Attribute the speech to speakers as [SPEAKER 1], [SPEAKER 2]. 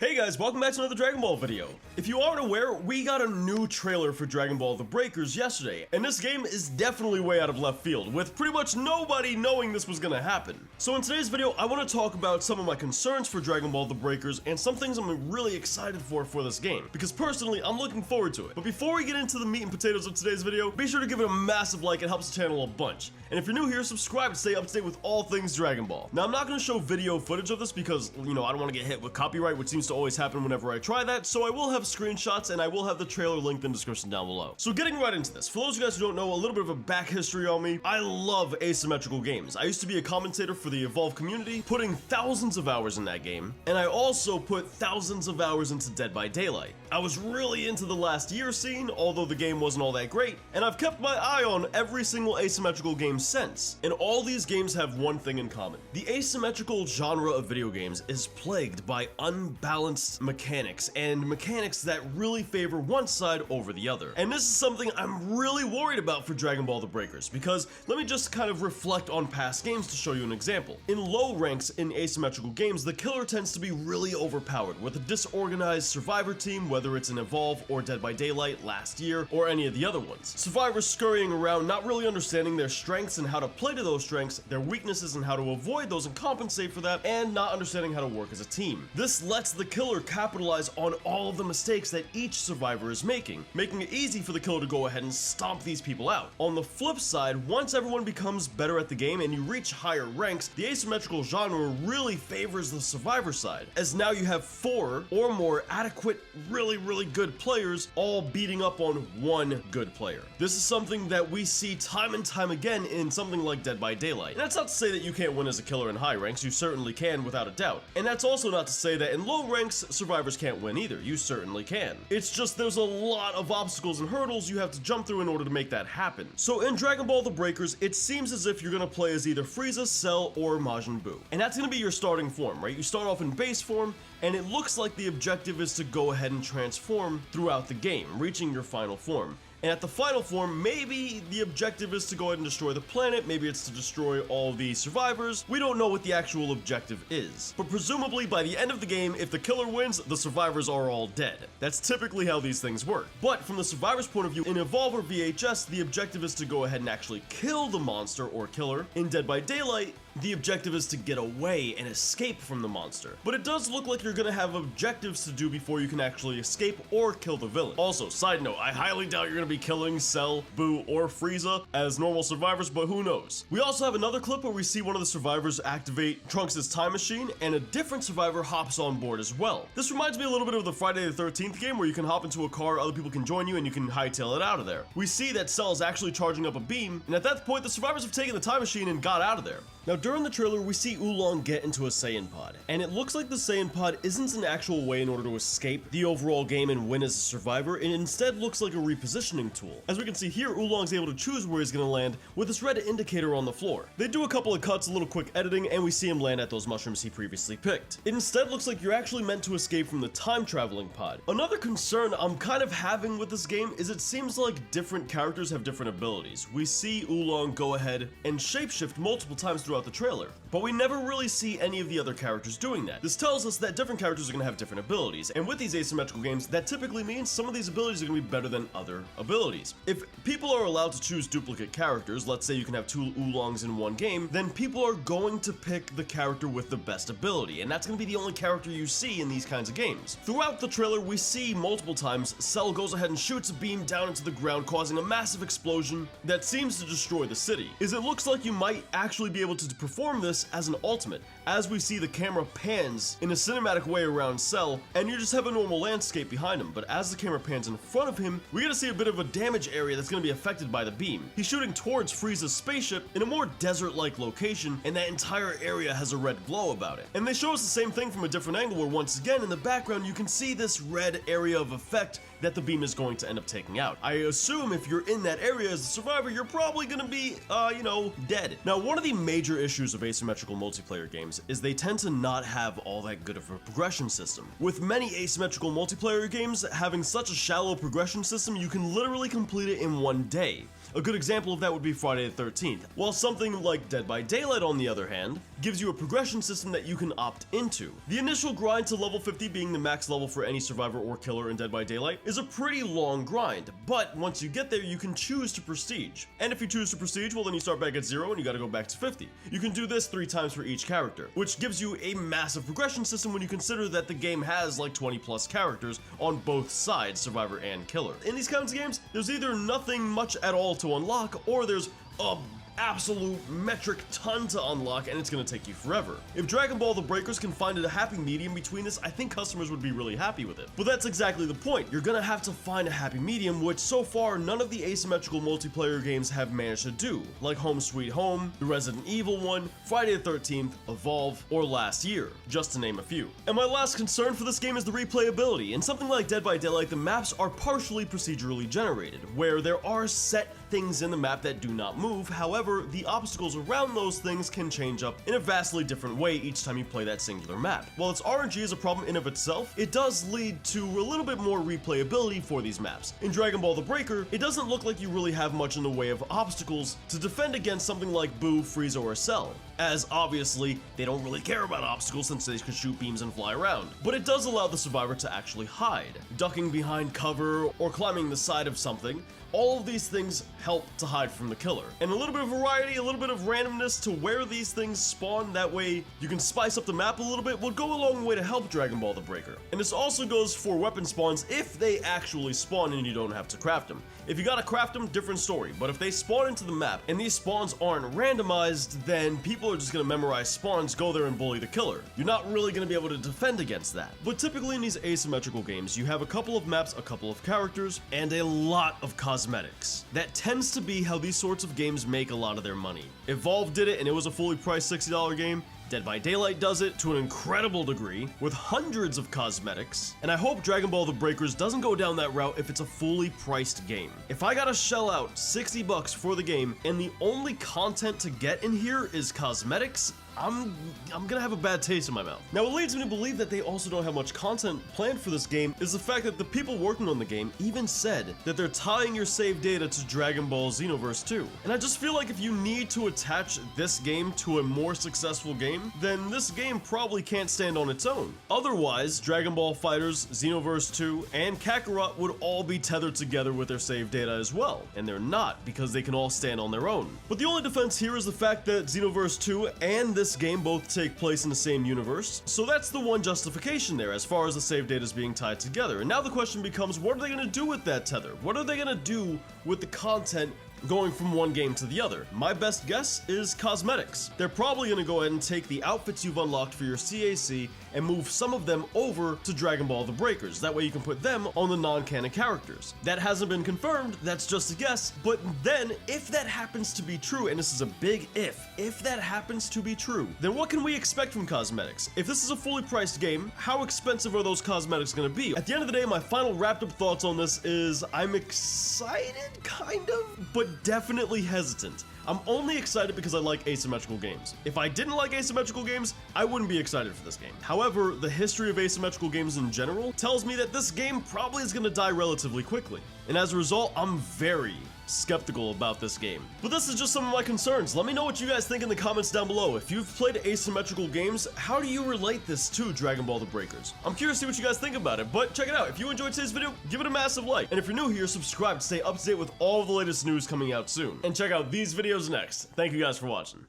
[SPEAKER 1] Hey guys, welcome back to another Dragon Ball video. If you aren't aware, we got a new trailer for Dragon Ball The Breakers yesterday, and this game is definitely way out of left field, with pretty much nobody knowing this was gonna happen. So in today's video, I want to talk about some of my concerns for Dragon Ball The Breakers and some things I'm really excited for this game, because personally, I'm looking forward to it. But before we get into the meat and potatoes of today's video, be sure to give it a massive like, it helps the channel a bunch. And if you're new here, subscribe to stay up to date with all things Dragon Ball. Now, I'm not going to show video footage of this because, I don't want to get hit with copyright, which seems to always happen whenever I try that, so I will have screenshots and I will have the trailer linked in the description down below. So getting right into this, for those of you guys who don't know, a little bit of a back history on me, I love asymmetrical games. I used to be a commentator for the Evolve community, putting thousands of hours in that game, and I also put thousands of hours into Dead by Daylight. I was really into the last year scene, although the game wasn't all that great, and I've kept my eye on every single asymmetrical game since. And all these games have one thing in common. The asymmetrical genre of video games is plagued by unbalanced mechanics, and mechanics that really favor one side over the other. And this is something I'm really worried about for Dragon Ball The Breakers, because let me just kind of reflect on past games to show you an example. In low ranks in asymmetrical games, the killer tends to be really overpowered, with a disorganized survivor team, whether it's in Evolve or Dead by Daylight last year, or any of the other ones. Survivors scurrying around, not really understanding their strengths and how to play to those strengths, their weaknesses and how to avoid those and compensate for that, and not understanding how to work as a team. This lets the killer capitalize on all of the mistakes that each survivor is making it easy for the killer to go ahead and stomp these people out. On the flip side, once everyone becomes better at the game and you reach higher ranks, the asymmetrical genre really favors the survivor side, as now you have 4 or more adequate, really good players all beating up on one good player. This is something that we see time and time again in something like Dead by Daylight. And that's not to say that you can't win as a killer in high ranks, you certainly can without a doubt. And that's also not to say that in low ranks, survivors can't win either, you certainly can. It's just there's a lot of obstacles and hurdles you have to jump through in order to make that happen. So in Dragon Ball The Breakers, it seems as if you're gonna play as either Frieza, Cell, or Majin Buu. And that's gonna be your starting form, right? You start off in base form, and it looks like the objective is to go ahead and transform throughout the game, reaching your final form. And at the final form, maybe the objective is to go ahead and destroy the planet, maybe it's to destroy all the survivors. We don't know what the actual objective is. But presumably by the end of the game, if the killer wins, the survivors are all dead. That's typically how these things work. But from the survivor's point of view, in Evolve or VHS, the objective is to go ahead and actually kill the monster or killer. In Dead by Daylight, the objective is to get away and escape from the monster. But it does look like you're gonna have objectives to do before you can actually escape or kill the villain. Also, side note, I highly doubt you're gonna be killing Cell, Buu, or Frieza as normal survivors, but who knows. We also have another clip where we see one of the survivors activate Trunks' time machine, and a different survivor hops on board as well. This reminds me a little bit of the Friday the 13th game where you can hop into a car, other people can join you, and you can hightail it out of there. We see that Cell is actually charging up a beam, and at that point the survivors have taken the time machine and got out of there. Now during the trailer, we see Oolong get into a Saiyan pod, and it looks like the Saiyan pod isn't an actual way in order to escape the overall game and win as a survivor, it instead looks like a repositioning tool. As we can see here, Oolong's able to choose where he's gonna land with this red indicator on the floor. They do a couple of cuts, a little quick editing, and we see him land at those mushrooms he previously picked. It instead looks like you're actually meant to escape from the time traveling pod. Another concern I'm kind of having with this game is it seems like different characters have different abilities. We see Oolong go ahead and shapeshift multiple times throughout the trailer, but we never really see any of the other characters doing that. This tells us that different characters are going to have different abilities, and with these asymmetrical games, that typically means some of these abilities are going to be better than other abilities. If people are allowed to choose duplicate characters, let's say you can have 2 Oolongs in one game, then people are going to pick the character with the best ability, and that's going to be the only character you see in these kinds of games. Throughout the trailer, we see multiple times Cell goes ahead and shoots a beam down into the ground, causing a massive explosion that seems to destroy the city. It looks like you might actually be able to perform this as an ultimate, as we see the camera pans in a cinematic way around Cell, and you just have a normal landscape behind him, but as the camera pans in front of him, we get to see a bit of a damage area that's going to be affected by the beam. He's shooting towards Frieza's spaceship in a more desert-like location, and that entire area has a red glow about it. And they show us the same thing from a different angle where once again in the background you can see this red area of effect that the beam is going to end up taking out. I assume if you're in that area as a survivor, you're probably going to be, dead. Now, one of the major issues of asymmetrical multiplayer games is they tend to not have all that good of a progression system. With many asymmetrical multiplayer games having such a shallow progression system, you can literally complete it in one day. A good example of that would be Friday the 13th, while something like Dead by Daylight, on the other hand, gives you a progression system that you can opt into. The initial grind to level 50 being the max level for any survivor or killer in Dead by Daylight is a pretty long grind, but once you get there you can choose to prestige. And if you choose to prestige, well then you start back at 0 and you gotta go back to 50. You can do this 3 times for each character, which gives you a massive progression system when you consider that the game has like 20 plus characters on both sides, survivor and killer. In these kinds of games, there's either nothing much at all to unlock, or there's a absolute metric ton to unlock and it's gonna take you forever. If Dragon Ball The Breakers can find a happy medium between this, I think customers would be really happy with it. But that's exactly the point. You're gonna have to find a happy medium, which so far none of the asymmetrical multiplayer games have managed to do, like Home Sweet Home, the Resident Evil one, Friday the 13th, Evolve, or last year, just to name a few. And my last concern for this game is the replayability. In something like Dead by Daylight, the maps are partially procedurally generated, where there are set things in the map that do not move. However, the obstacles around those things can change up in a vastly different way each time you play that singular map. While its RNG is a problem in of itself, it does lead to a little bit more replayability for these maps. In Dragon Ball The Breaker, it doesn't look like you really have much in the way of obstacles to defend against something like Boo, Frieza, or Cell, as obviously they don't really care about obstacles since they can shoot beams and fly around. But it does allow the survivor to actually hide, ducking behind cover or climbing the side of something. All of these things help to hide from the killer. And a little bit of variety, a little bit of randomness to where these things spawn, that way you can spice up the map a little bit, will go a long way to help Dragon Ball The Breaker. And this also goes for weapon spawns if they actually spawn and you don't have to craft them. If you gotta craft them, different story, but if they spawn into the map and these spawns aren't randomized, then people are just gonna memorize spawns, go there and bully the killer. You're not really gonna be able to defend against that. But typically in these asymmetrical games, you have a couple of maps, a couple of characters, and a lot of cosmetics. That tends to be how these sorts of games make a lot of their money. Evolve did it and it was a fully priced $60 game. Dead by Daylight does it to an incredible degree, with hundreds of cosmetics, and I hope Dragon Ball The Breakers doesn't go down that route if it's a fully priced game. If I gotta shell out $60 for the game, and the only content to get in here is cosmetics, I'm gonna have a bad taste in my mouth. Now, what leads me to believe that they also don't have much content planned for this game is the fact that the people working on the game even said that they're tying your save data to Dragon Ball Xenoverse 2. And I just feel like if you need to attach this game to a more successful game, then this game probably can't stand on its own. Otherwise, Dragon Ball FighterZ, Xenoverse 2, and Kakarot would all be tethered together with their save data as well, and they're not, because they can all stand on their own. But the only defense here is the fact that Xenoverse 2 and this game both take place in the same universe, so that's the one justification there as far as the save data is being tied together. And now the question becomes, what are they going to do with that tether? What are they going to do with the content going from one game to the other? My best guess is cosmetics. They're probably going to go ahead and take the outfits you've unlocked for your CAC and move some of them over to Dragon Ball The Breakers. That way you can put them on the non-canon characters. That hasn't been confirmed, that's just a guess, but then if that happens to be true, and this is a big if that happens to be true, then what can we expect from cosmetics? If this is a fully priced game, how expensive are those cosmetics going to be? At the end of the day, my final wrapped up thoughts on this is I'm excited, kind of, but definitely hesitant. I'm only excited because I like asymmetrical games. If I didn't like asymmetrical games, I wouldn't be excited for this game. However, the history of asymmetrical games in general tells me that this game probably is going to die relatively quickly. And as a result, I'm very skeptical about this game. But this is just some of my concerns. Let me know what you guys think in the comments down below. If you've played asymmetrical games, how do you relate this to Dragon Ball The Breakers? I'm curious to see what you guys think about it, but check it out. If you enjoyed today's video, give it a massive like. And if you're new here, subscribe to stay up to date with all of the latest news coming out soon. And check out these videos next. Thank you guys for watching.